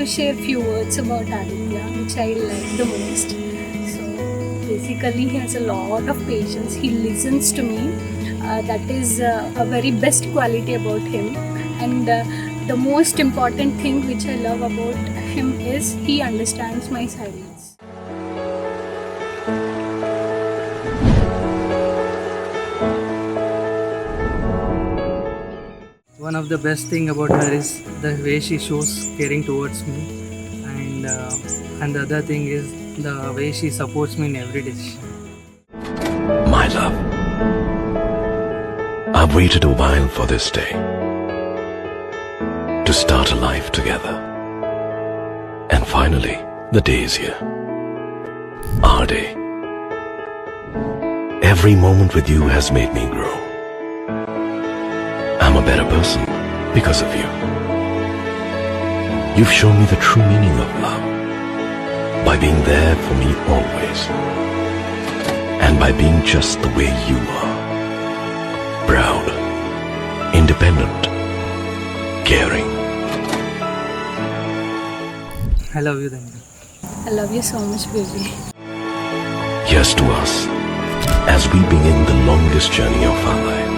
to share few words about Aditya, which I like the most. So basically, he has a lot of patience. He listens to me. That is a very best quality about him. And the most important thing which I love about him is he understands my silence. One of the best thing about her is the way she shows caring towards me, and the other thing is the way she supports me in every decision. My love, I've waited a while for this day, to start a life together. And finally, the day is here. Our day. Every moment with you has made me grow. I'm a better person because of you. You've shown me the true meaning of love by being there for me always, and by being just the way you are. Proud, independent, caring. I love you, Dhanvi. I love you so much, baby. Here's to us as we begin the longest journey of our life.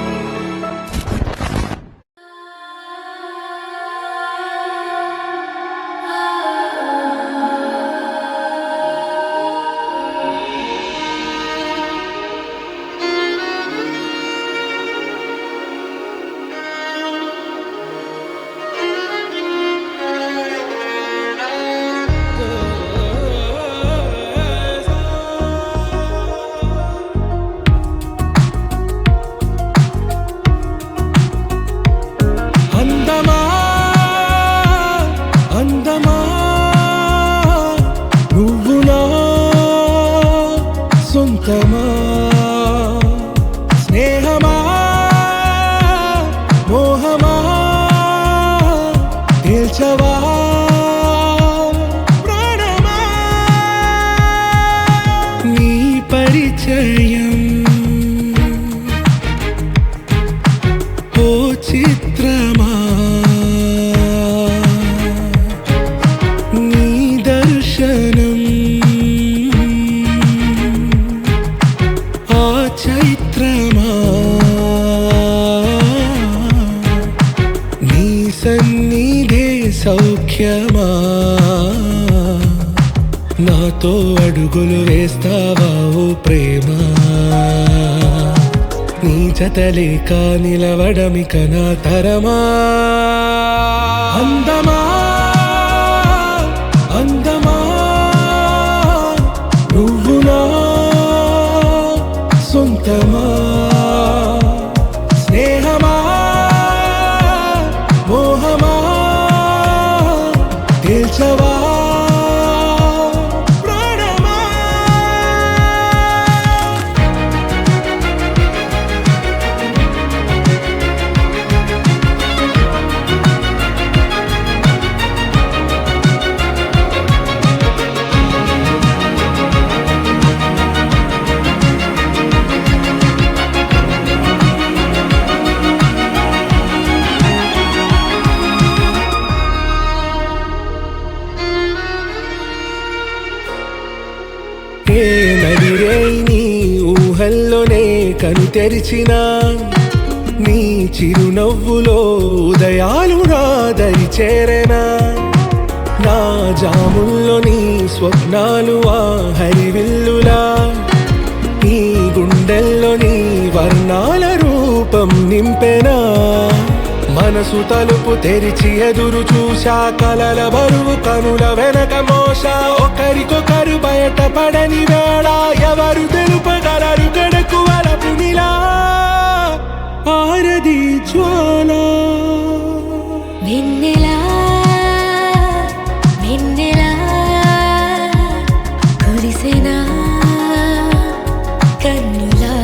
స్నేహమా మోహమా తేల్చవా ప్రాణమా నీ పరిచయం ఓ చిత్రమా నీ దర్శనం చైత్రమా నీ సన్నిధే సౌఖ్యమా నాతో అడుగులు వేస్తావా ఓ ప్రేమ నీ జతలేక నిలవడమిక నా తరమా అందమా అందమా నువ్వు నా సొంతమా స్నేహమా మోహమా తేల్చవా ప్రాణమా ఏ నదిరే నీ ఊహల్లోనే కను తెరిచిన నీ చిరునవ్వులో ఉదయాలు నా దరి చేరెనా నా జాముల్లో నీ స్వప్నాలు ఆ హరివిల్లులా ఈ గుండెల్లో నీ వర్ణాల రూపం నింపెనా మనసు తలుపు తెరిచి ఎదురు చూశా కలల బరువు కనుల వెనక మోసా ఒకరికొకరు బయటపడని వేళ ఎవరు తెలుపగలరు గడకు వలపు నిలా ఆరది జ్వాల వెన్నెలా వెన్నెలా కురిసెనా కన్నులా